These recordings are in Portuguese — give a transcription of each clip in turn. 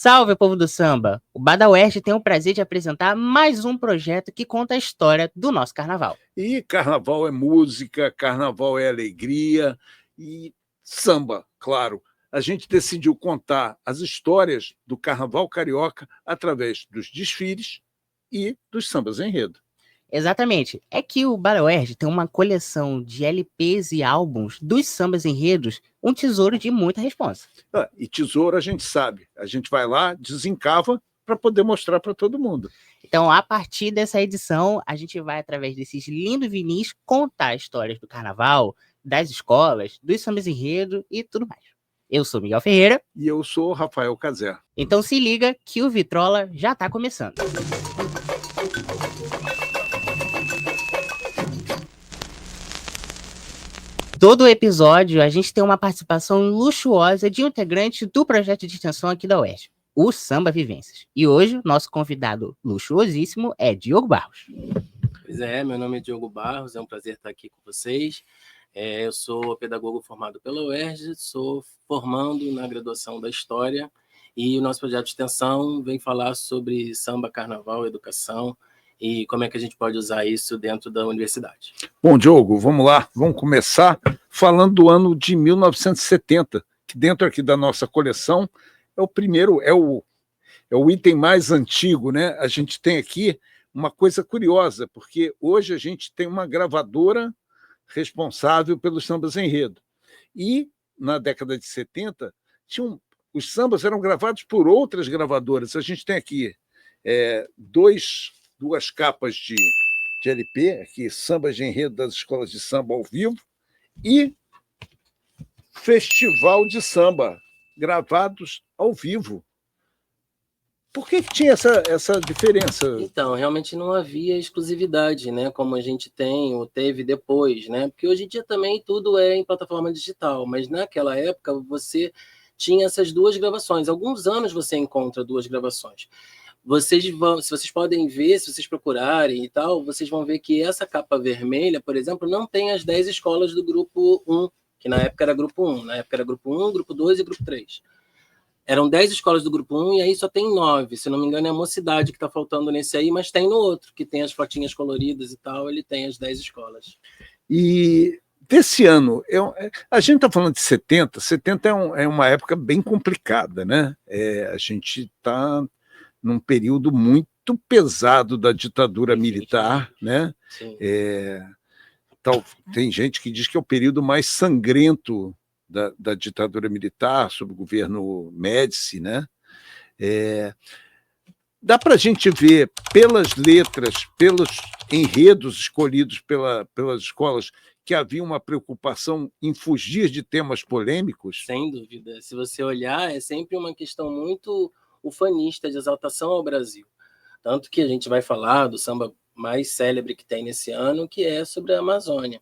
Salve, povo do samba! O Badaoeste tem o prazer de apresentar mais um projeto que conta a história do nosso carnaval. E carnaval é música, carnaval é alegria e samba, claro. A gente decidiu contar as histórias do carnaval carioca através dos desfiles e dos sambas enredo. Exatamente, é que o Badaoeste tem uma coleção de LPs e álbuns dos sambas enredos, um tesouro de muita responsa. E tesouro a gente sabe, a gente vai lá, desencava para poder mostrar para todo mundo. Então, a partir dessa edição, a gente vai, através desses lindos vinis, contar histórias do carnaval, das escolas, dos sambas enredo e tudo mais. Eu sou Miguel Ferreira. E eu sou Rafael Cazé. Então se liga que o Vitrola já está começando. Todo episódio a gente tem uma participação luxuosa de um integrante do projeto de extensão aqui da UERJ, o Samba Vivências. E hoje, nosso convidado luxuosíssimo é Diogo Barros. Pois é, meu nome é Diogo Barros, é um prazer estar aqui com vocês. Eu sou pedagogo formado pela UERJ, sou formando na graduação da História e o nosso projeto de extensão vem falar sobre samba, carnaval, educação e como é que a gente pode usar isso dentro da universidade. Bom, Diogo, vamos lá, vamos começar falando do ano de 1970, que dentro aqui da nossa coleção é o primeiro, é o item mais antigo, né? A gente tem aqui uma coisa curiosa, porque hoje a gente tem uma gravadora responsável pelos sambas enredo. E, na década de 70, os sambas eram gravados por outras gravadoras. A gente tem aqui duas capas de LP, aqui, sambas de enredo das escolas de samba ao vivo, e festival de samba, gravados ao vivo. Por que tinha essa diferença? Então, realmente não havia exclusividade, né? Como a gente tem ou teve depois, né? Porque hoje em dia também tudo é em plataforma digital, mas naquela época você tinha essas duas gravações. Alguns anos você encontra duas gravações. Se vocês podem ver, se vocês procurarem e tal, vocês vão ver que essa capa vermelha, por exemplo, não tem as 10 escolas do grupo 1, que na época era grupo 1. Na época era grupo 1, grupo 2 e grupo 3. Eram 10 escolas do grupo 1 e aí só tem 9. Se não me engano, é a Mocidade que está faltando nesse aí, mas tem no outro, que tem as fotinhas coloridas e tal, ele tem as 10 escolas. E desse ano, a gente está falando de 70 é uma época bem complicada, né? A gente está num período muito pesado da ditadura militar, né? Tem gente que diz que é o período mais sangrento da ditadura militar, sob o governo Médici, né? Dá para a gente ver pelas letras, pelos enredos escolhidos pelas escolas, que havia uma preocupação em fugir de temas polêmicos? Sem dúvida. Se você olhar, é sempre uma questão muito ufanista, de exaltação ao Brasil. Tanto que a gente vai falar do samba mais célebre que tem nesse ano, que é sobre a Amazônia.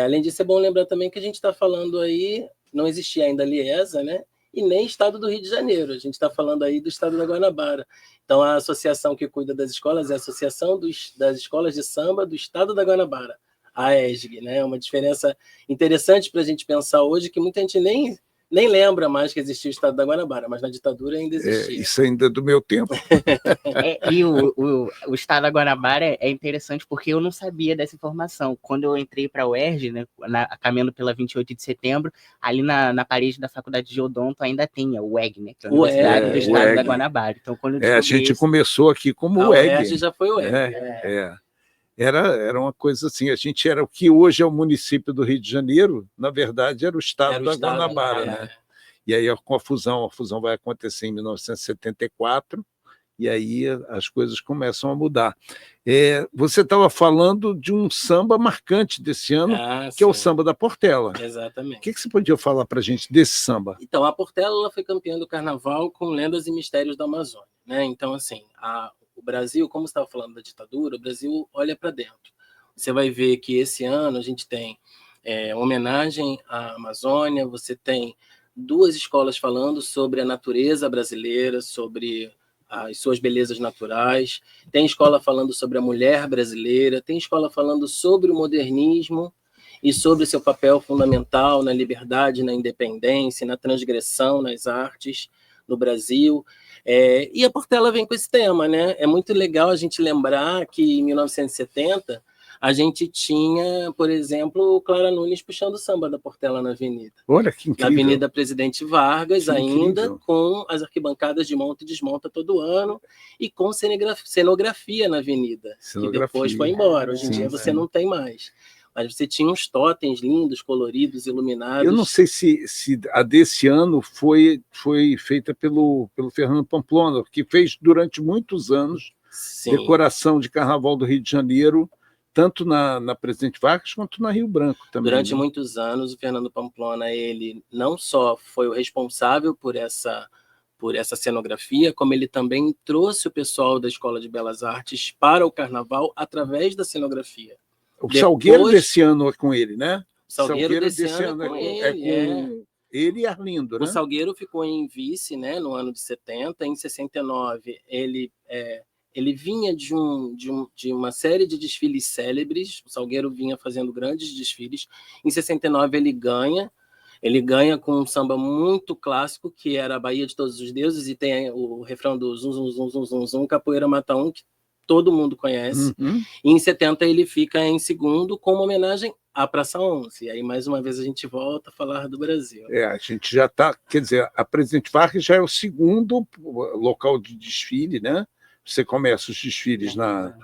Além disso, é bom lembrar também que a gente está falando aí, não existia ainda a Liesa, né? E nem Estado do Rio de Janeiro, a gente está falando aí do Estado da Guanabara. Então, a associação que cuida das escolas é a Associação das Escolas de Samba do Estado da Guanabara, a AESG, né? Uma diferença interessante para a gente pensar hoje, que muita gente nem lembra mais que existia o Estado da Guanabara, mas na ditadura ainda existia. Isso ainda é do meu tempo. E o Estado da Guanabara é interessante porque eu não sabia dessa informação. Quando eu entrei para a UERJ, né, caminhando pela 28 de setembro, ali na parede da Faculdade de Odonto ainda tem o UEG, né, que é a Universidade do Estado da Guanabara. Então, quando eu a gente começou aqui como a UEG. UERJ já foi o UEG. Era uma coisa assim, a gente era o que hoje é o município do Rio de Janeiro, na verdade era o estado da Guanabara, né? E aí com a fusão vai acontecer em 1974, e aí as coisas começam a mudar. Você estava falando de um samba marcante desse ano, que é o samba da Portela. Exatamente. O que você podia falar para a gente desse samba? Então, a Portela ela foi campeã do carnaval com Lendas e Mistérios da Amazônia, né? Então, assim, o Brasil, como você estava falando da ditadura, o Brasil olha para dentro. Você vai ver que esse ano a gente tem homenagem à Amazônia, você tem 2 escolas falando sobre a natureza brasileira, sobre as suas belezas naturais, tem escola falando sobre a mulher brasileira, tem escola falando sobre o modernismo e sobre seu papel fundamental na liberdade, na independência, na transgressão, nas artes, no Brasil. E a Portela vem com esse tema, né? É muito legal a gente lembrar que em 1970 a gente tinha, por exemplo, Clara Nunes puxando o samba da Portela na Avenida. Olha que incrível. Na Avenida Presidente Vargas, que ainda incrível. com as arquibancadas de monta e desmonta todo ano e com cenografia na Avenida, que depois foi embora. Hoje em dia você não tem mais. Mas você tinha uns totens lindos, coloridos, iluminados. Eu não sei se a desse ano foi feita pelo Fernando Pamplona, que fez durante muitos anos decoração de Carnaval do Rio de Janeiro, tanto na Presidente Vargas quanto na Rio Branco também. Durante muitos anos, o Fernando Pamplona, ele não só foi o responsável por essa cenografia, como ele também trouxe o pessoal da Escola de Belas Artes para o Carnaval através da cenografia. O Salgueiro desse ano é com ele, né? O Salgueiro desse ano é com ele. Ele e Arlindo, né? O Salgueiro ficou em vice, né, no ano de 70. Em 69, ele vinha de uma série de desfiles célebres. O Salgueiro vinha fazendo grandes desfiles. Em 69, ele ganha com um samba muito clássico, que era a Bahia de Todos os Deuses, e tem o refrão do zum, zum, zum, zum, zum, zum, capoeira mata um, que todo mundo conhece. E em 70 ele fica em segundo, com uma homenagem à Praça 11. E aí, mais uma vez, a gente volta a falar do Brasil. A gente já está... Quer dizer, a Presidente Vargas já é o segundo local de desfile, né? Você começa os desfiles na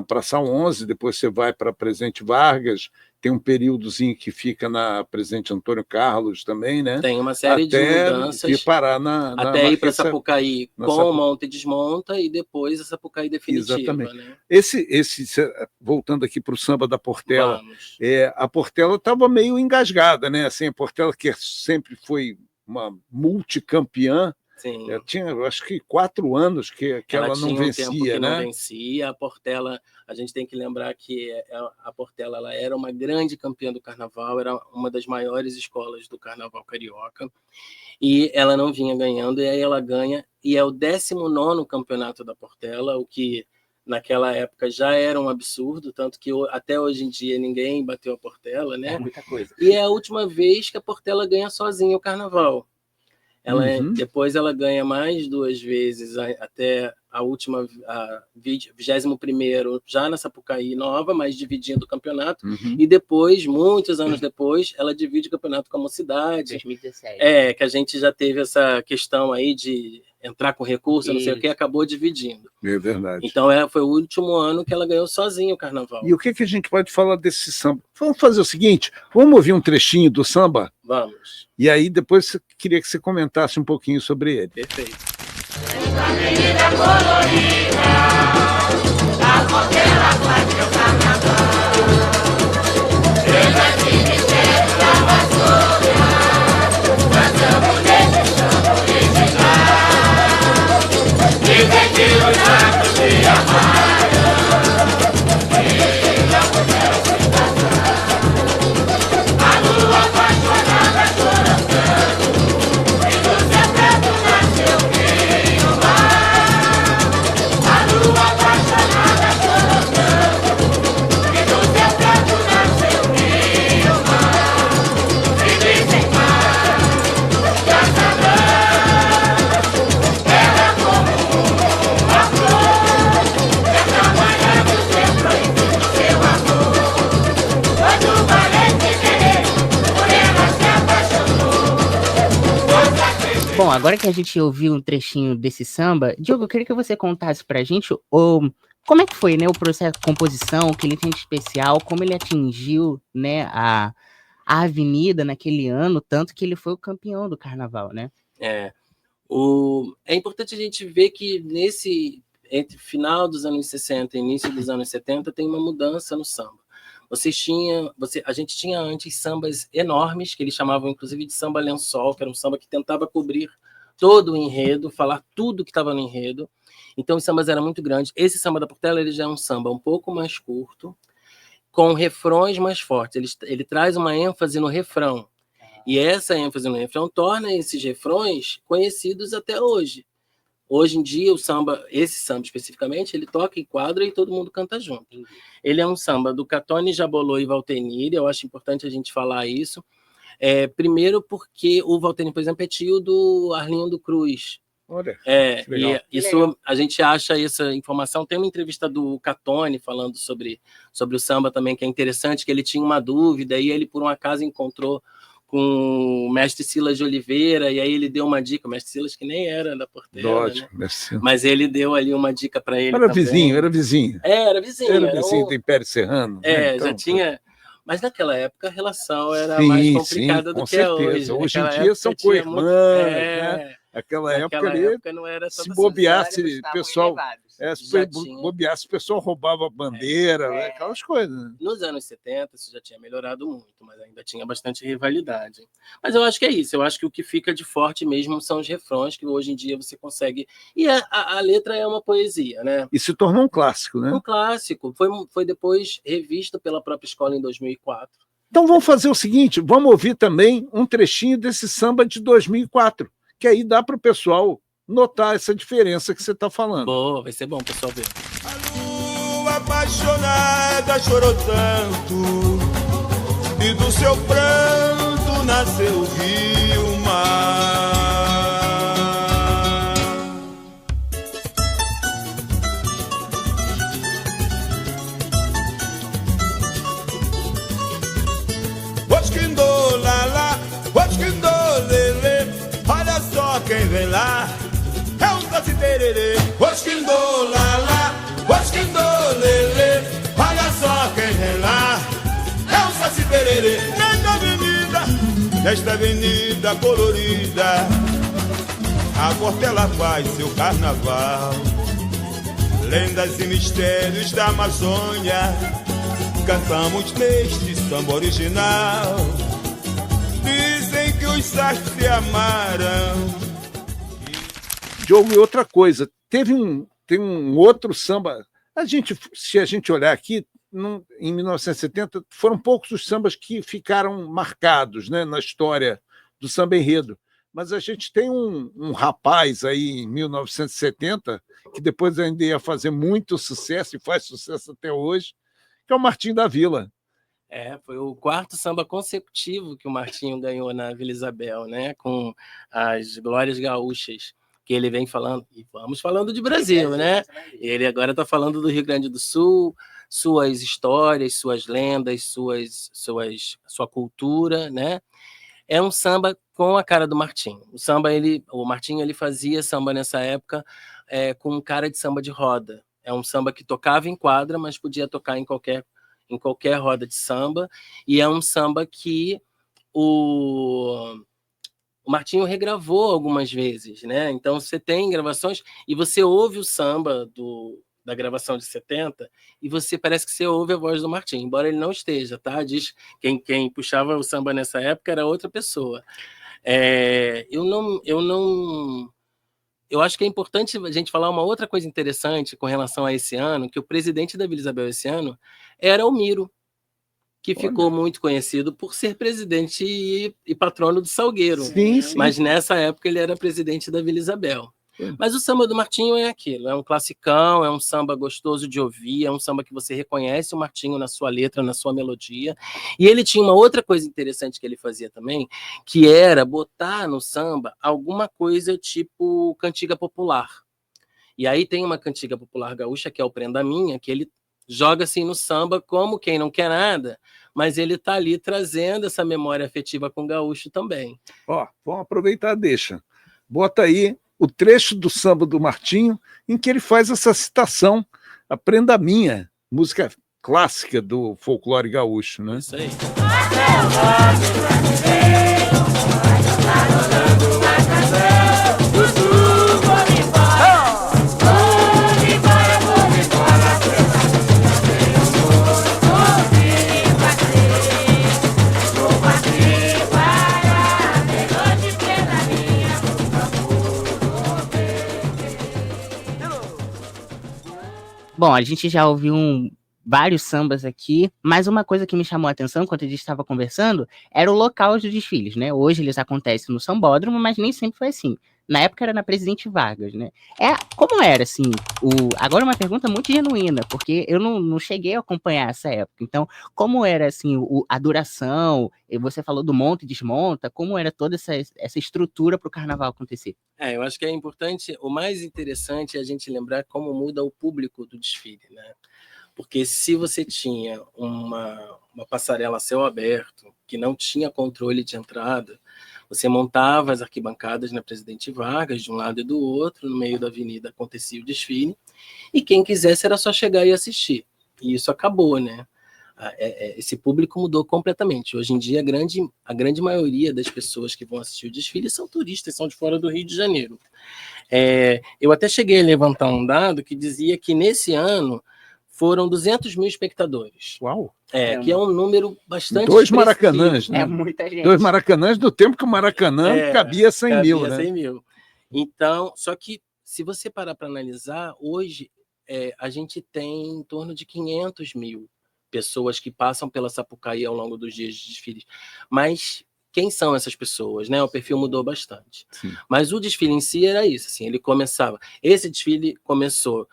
Praça 11, depois você vai para a Presidente Vargas, tem um períodozinho que fica na Presidente Antônio Carlos também, né? Tem uma série de mudanças. E parar até ir para Sapucaí com monta e desmonta, e depois a Sapucaí definitiva. Exatamente. Né? Voltando aqui para o samba da Portela, a Portela estava meio engasgada, né? Assim, a Portela, que sempre foi uma multicampeã, Sim. Tinha, acho que 4 anos que ela não vencia, tempo que né? Não vencia. A Portela, a gente tem que lembrar que a Portela, ela era uma grande campeã do Carnaval, era uma das maiores escolas do Carnaval carioca, e ela não vinha ganhando, e aí ela ganha, e é o 19º campeonato da Portela, o que naquela época já era um absurdo, tanto que até hoje em dia ninguém bateu a Portela, né? É muita coisa. E é a última vez que a Portela ganha sozinha o Carnaval. Depois ela ganha mais 2 vezes, até a última, a 21º, já na Sapucaí nova, mas dividindo o campeonato. E depois, muitos anos depois, ela divide o campeonato com a Mocidade. 2017. Que a gente já teve essa questão aí de entrar com recurso, não sei o que, acabou dividindo. É verdade. Então, foi o último ano que ela ganhou sozinha o Carnaval. E o que a gente pode falar desse samba? Vamos fazer o seguinte, vamos ouvir um trechinho do samba? Vamos. E aí depois eu queria que você comentasse um pouquinho sobre ele. Perfeito. Avenida colorida, a Portela faz seu carnaval. Veja que mistério da vassoura, dançamos nesse samba original. Dizem que os anjos se amaram, e não puderam se casar. A lua apaixonada chorando, e do céu preto nasceu Rio Mar. A lua apaixonada chorando, e do céu preto nasceu Rio Mar. E dizem mar, Jaçanã, era como uma flor, nessa manhã do seu proibido seu amor. Quando valente querer, por ela se apaixonou. Bom, agora que a gente ouviu um trechinho desse samba, Diogo, eu queria que você contasse pra gente como é que foi, né, o processo de composição, o que ele tem de especial, como ele atingiu, né, a avenida naquele ano, tanto que ele foi o campeão do Carnaval, né? É importante a gente ver que entre final dos anos 60 e início dos anos 70 tem uma mudança no samba. A gente tinha antes sambas enormes, que eles chamavam inclusive de samba lençol, que era um samba que tentava cobrir todo o enredo, falar tudo que estava no enredo. Então os sambas eram muito grandes. Esse samba da Portela, ele já é um samba um pouco mais curto, com refrões mais fortes. Ele traz uma ênfase no refrão. E essa ênfase no refrão torna esses refrões conhecidos até hoje. Hoje em dia, esse samba especificamente, ele toca em quadra e todo mundo canta junto. Ele é um samba do Catone Jabolô e Valtenir, eu acho importante a gente falar isso. Primeiro porque o Valtenir, por exemplo, é tio do Arlindo Cruz, Olha, É, que legal. e isso a gente acha essa informação. Tem uma entrevista do Catone falando sobre o samba também, que é interessante, que ele tinha uma dúvida e ele, por um acaso, encontrou com o mestre Silas de Oliveira, e aí ele deu uma dica, o mestre Silas que nem era da Portela, Lógico, né? assim. Mas ele deu ali uma dica para ele Era também. vizinho, era vizinho. Era vizinho. Era Era vizinho do Império Serrano. Né? Então, já tinha... Mas naquela época a relação era sim, mais complicada com do que é hoje. certeza. Hoje em Naquela dia época são tinha co-irmãs, né? Aquela época ali, não era se tanta bobeasse, Ânimos o estavam pessoal, elevados. se Já tinha. bobeasse, o pessoal roubava a bandeira, né? Aquelas coisas. Né? Nos anos 70 isso já tinha melhorado muito, mas ainda tinha bastante rivalidade. Mas eu acho que é isso, eu acho que o que fica de forte mesmo são os refrões, que hoje em dia você consegue... E a letra é uma poesia, né? E se tornou um clássico, né? Um clássico, foi depois revisto pela própria escola em 2004. Então vamos fazer o seguinte, vamos ouvir também um trechinho desse samba de 2004, que aí dá para o pessoal notar essa diferença que você está falando. Boa, vai ser bom o pessoal ver. A lua apaixonada chorou tanto, e do seu pranto nasceu o rio mar. Olha só quem vem lá, é um Saci Pererê. Osquindô, lalá, osquindô, lelê. Olha só quem vem lá, é um Saci Pererê. Nesta avenida colorida, a Portela faz seu carnaval. Lendas e mistérios da Amazônia, cantamos neste samba original. Dizem que os sachos se amaram. Diogo, e outra coisa, tem um outro samba. Se a gente olhar aqui, em 1970, foram poucos os sambas que ficaram marcados, né, na história do samba enredo. Mas a gente tem um rapaz aí em 1970, que depois ainda ia fazer muito sucesso, e faz sucesso até hoje, que é o Martinho da Vila. Foi o quarto samba consecutivo que o Martinho ganhou na Vila Isabel, né? Com as Glórias Gaúchas, que ele vem falando, e vamos falando de Brasil, né? Ele agora está falando do Rio Grande do Sul, suas histórias, suas lendas, sua cultura, né? É um samba com a cara do Martinho. O Martinho ele fazia samba nessa época com cara de samba de roda. É um samba que tocava em quadra, mas podia tocar em qualquer roda de samba, e é um samba que o Martinho regravou algumas vezes, né? Então você tem gravações e você ouve o samba da gravação de 70 e parece que você ouve a voz do Martinho, embora ele não esteja, tá? Diz quem puxava o samba nessa época era outra pessoa. Eu acho que é importante a gente falar uma outra coisa interessante com relação a esse ano, que o presidente da Vila Isabel esse ano era o Miro, que ficou muito conhecido por ser presidente e patrono do Salgueiro. Sim, sim. Mas nessa época ele era presidente da Vila Isabel. Mas o samba do Martinho é aquilo, é um classicão, é um samba gostoso de ouvir, é um samba que você reconhece o Martinho na sua letra, na sua melodia. E ele tinha uma outra coisa interessante que ele fazia também, que era botar no samba alguma coisa tipo cantiga popular. E aí tem uma cantiga popular gaúcha, que é o Prenda Minha, que ele joga assim no samba como quem não quer nada, mas ele está ali trazendo essa memória afetiva com o gaúcho também. Vamos aproveitar, deixa. Bota aí o trecho do samba do Martinho, em que ele faz essa citação, a Prenda Minha, música clássica do folclore gaúcho, né? Isso aí. Bom, a gente já ouviu vários sambas aqui, mas uma coisa que me chamou a atenção quando a gente estava conversando era o local dos desfiles, né? Hoje eles acontecem no Sambódromo, mas nem sempre foi assim. Na época era na Presidente Vargas, né? Como era, assim, agora uma pergunta muito genuína, porque eu não cheguei a acompanhar essa época. Então, como era, assim, a duração, e você falou do monta e desmonta, como era toda essa estrutura para o carnaval acontecer? Eu acho que é importante, o mais interessante é a gente lembrar como muda o público do desfile, né? Porque se você tinha uma passarela a céu aberto, que não tinha controle de entrada, você montava as arquibancadas na Presidente Vargas, de um lado e do outro, no meio da avenida acontecia o desfile, e quem quisesse era só chegar e assistir. E isso acabou, né? Esse público mudou completamente. Hoje em dia, a grande maioria das pessoas que vão assistir o desfile são turistas, são de fora do Rio de Janeiro. Eu até cheguei a levantar um dado que dizia que nesse ano foram 200 mil espectadores. Uau! Que é um número bastante 2 Maracanãs, né? É muita gente. 2 Maracanãs do tempo que o Maracanã cabia 100 mil, né? 100 mil. Então, só que se você parar para analisar, hoje a gente tem em torno de 500 mil pessoas que passam pela Sapucaí ao longo dos dias de desfiles. Mas quem são essas pessoas, né? O perfil mudou bastante. Sim. Mas o desfile em si era isso, assim, esse desfile começou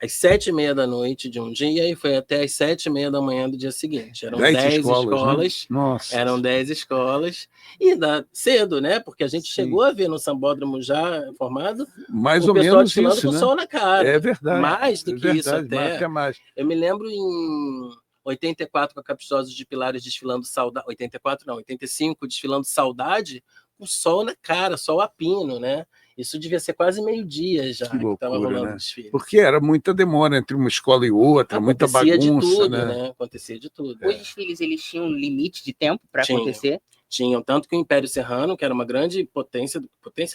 às 7h30 da noite de um dia e foi até às 7h30 da manhã do dia seguinte. Eram 10 escolas. Né? Nossa. Eram 10 escolas. E cedo, né? Porque a gente chegou a ver no Sambódromo já formado mais o ou pessoal menos desfilando isso, com né? o sol na cara. É verdade. Mais do que isso até mais. Eu me lembro em 84 com a Caprichosos de Pilares desfilando saudade. 84 não, 85 desfilando saudade, com sol na cara, sol a pino, né? Isso devia ser quase meio-dia já que estava rolando, né? O desfile. Porque era muita demora entre uma escola e outra, muita bagunça, de tudo, né? Acontecia de tudo. Os desfiles, eles tinham um limite de tempo para acontecer? Tinham, tanto que o Império Serrano, que era uma grande potência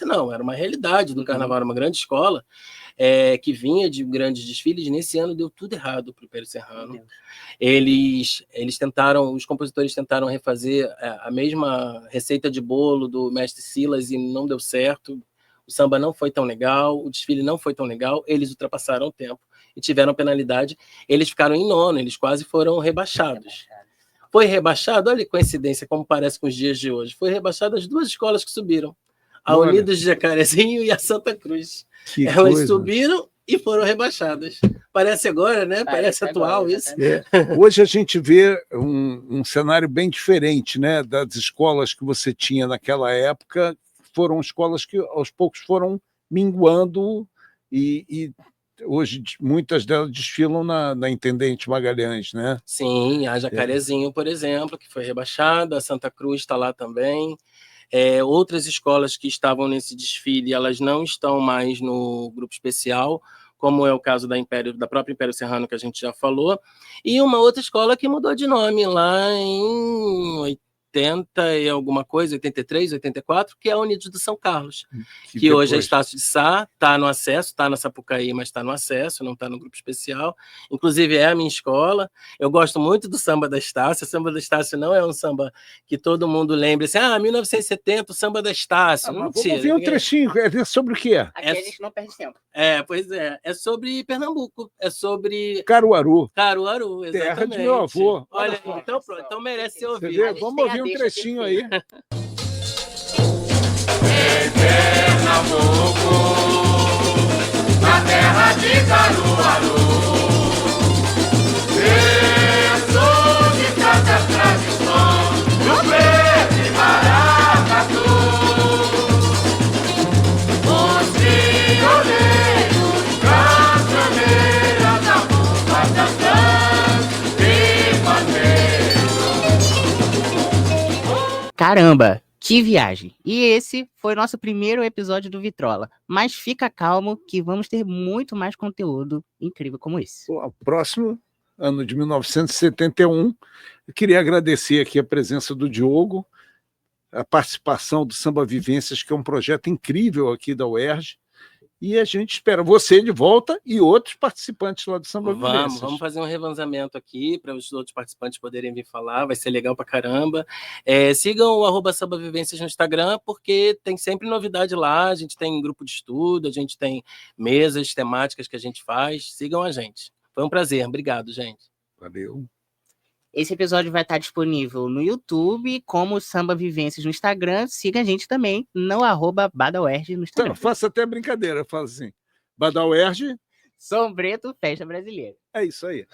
não, era uma realidade do carnaval, era uma grande escola, que vinha de grandes desfiles, nesse ano deu tudo errado para o Império Serrano. Eles tentaram, os compositores tentaram refazer a mesma receita de bolo do Mestre Silas e não deu certo. O samba não foi tão legal, o desfile não foi tão legal, eles ultrapassaram o tempo e tiveram penalidade. Eles ficaram em nono, eles quase foram rebaixados. Foi rebaixado, olha que coincidência, como parece com os dias de hoje, foi rebaixado as 2 escolas que subiram, a Unidos de Jacarezinho e a Santa Cruz. Elas subiram e foram rebaixadas. Parece agora, né? Parece atual agora, isso. Hoje a gente vê um cenário bem diferente, né? Das escolas que você tinha naquela época, foram escolas que aos poucos foram minguando e hoje muitas delas desfilam na Intendente Magalhães, né? Sim, a Jacarezinho, por exemplo, que foi rebaixada, a Santa Cruz está lá também. Outras escolas que estavam nesse desfile, elas não estão mais no grupo especial, como é o caso da própria Império Serrano, que a gente já falou, e uma outra escola que mudou de nome lá em 80 e alguma coisa, 83, 84, que é a Unidos do São Carlos, que hoje é Estácio de Sá, está no acesso, está na Sapucaí, mas está no acesso, não está no grupo especial. Inclusive é a minha escola. Eu gosto muito do samba da Estácio. O samba da Estácio não é um samba que todo mundo lembra assim, 1970, o samba da Estácio. Vamos ouvir um trechinho, sobre o que é? Aqui a gente não perde tempo. Pois é. É sobre Pernambuco, é sobre Caruaru. Caruaru, exatamente. Terra de meu avô. Olha, então pronto, então merece ser ouvido. Vamos ouvir um trechinho aí. Em Pernambuco, na terra de Caruaru, eu sou de tanta tradição, do preto e maracatu. Os violeiros, cancioneiras, da bomba dançando e pandeiro. Caramba, que viagem! E esse foi nosso primeiro episódio do Vitrola. Mas fica calmo que vamos ter muito mais conteúdo incrível como esse. O próximo, ano de 1971, eu queria agradecer aqui a presença do Diogo, a participação do Samba Vivências, que é um projeto incrível aqui da UERJ, e a gente espera você de volta e outros participantes lá do Samba Vivências. Vamos fazer um revanzamento aqui para os outros participantes poderem vir falar, vai ser legal pra caramba. Sigam o @Samba Vivências no Instagram, porque tem sempre novidade lá, a gente tem grupo de estudo, a gente tem mesas temáticas que a gente faz, sigam a gente. Foi um prazer, obrigado, gente. Valeu. Esse episódio vai estar disponível no YouTube, como Samba Vivências no Instagram. Siga a gente também no @BadaUERJ no Instagram. Então, faça até brincadeira, fala assim, Badauerge, Som Preto, Festa Brasileira. é isso aí.